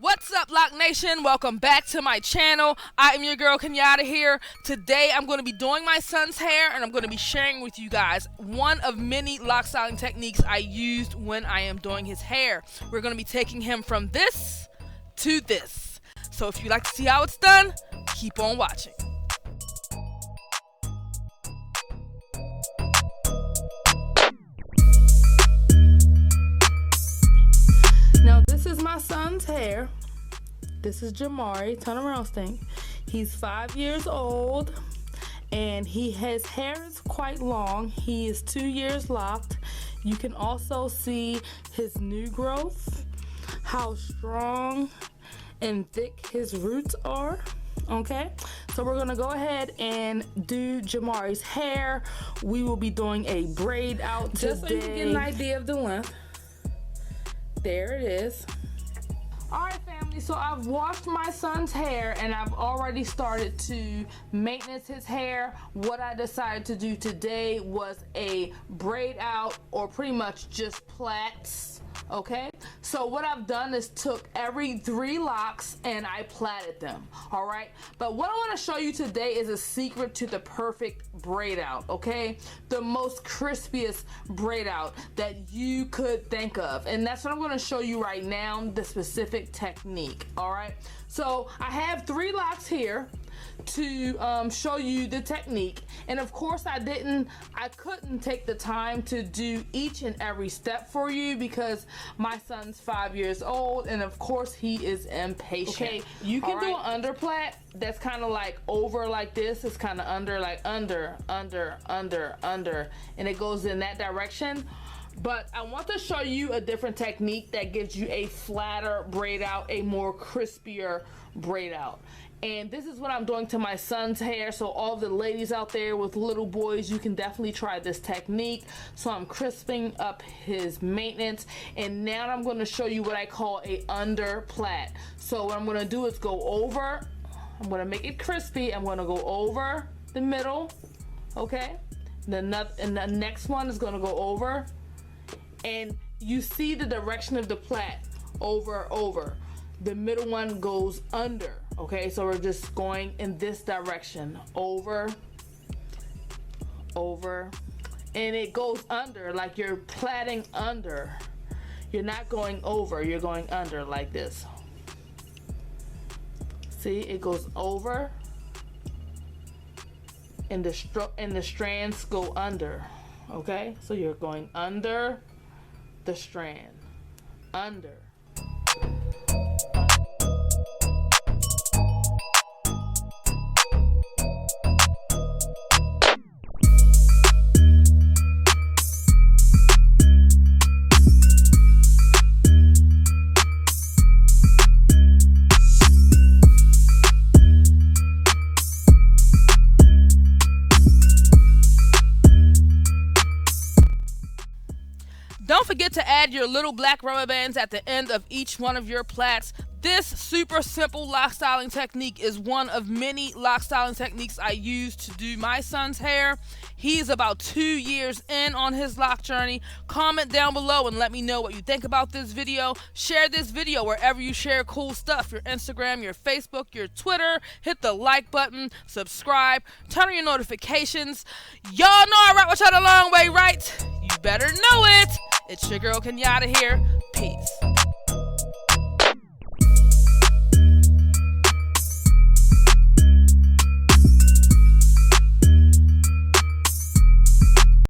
What's up, Loc Nation? Welcome back to my channel. I am your girl Kenyata here. Today I'm going to be doing my son's hair and I'm going to be sharing with you guys one of many lock styling techniques I used when I am doing his hair. We're going to be taking him from this to this. So if you'd like to see how it's done, keep on watching. Now this is my son's hair. This is Jamari. Turn around, Stink. He's 5 years old and his hair is quite long. He is 2 years locked. You can also see his new growth, how strong and thick his roots are. Okay, so we're gonna go ahead and do Jamari's hair. We will be doing a braid out today. Just so you can get an idea of the length. There it is. All right, family, so I've washed my son's hair and I've already started to maintenance his hair. What I decided to do today was a braid out, or pretty much just plaits. Okay, so what I've done is took every 3 locks and I plaited them. All right, but what I want to show you today is a secret to the perfect braid out. Okay, the most crispiest braid out that you could think of, and that's what I'm going to show you right now, the specific technique. All right, so I have 3 locks here to show you the technique, and of course I couldn't take the time to do each and every step for you because my son's 5 years old and of course he is impatient. Okay, you can do an underplait that's kind of like over like this. It's kind of under, like under, and it goes in that direction. But I want to show you a different technique that gives you a flatter braid out, a more crispier braid out. And this is what I'm doing to my son's hair. So all the ladies out there with little boys, you can definitely try this technique. So I'm crisping up his maintenance. And now I'm going to show you what I call a under plait. So what I'm going to do is go over. I'm going to make it crispy. I'm going to go over the middle. Okay. And the next one is going to go over. And you see the direction of the plait. Over. The middle one goes under. Okay, so we're just going in this direction, over, and it goes under, like you're plaiting under. You're not going over, you're going under like this. See, it goes over, and the strands go under. Okay, so you're going under the strand, under. Don't forget to add your little black rubber bands at the end of each one of your plaits. This super simple lock styling technique is one of many lock styling techniques I use to do my son's hair. He's about 2 years in on his lock journey. Comment down below and let me know what you think about this video. Share this video wherever you share cool stuff. Your Instagram, your Facebook, your Twitter. Hit the like button, subscribe, turn on your notifications. Y'all know I rock with y'all the long way, right? You better know it. It's your girl Kenyata here. Peace.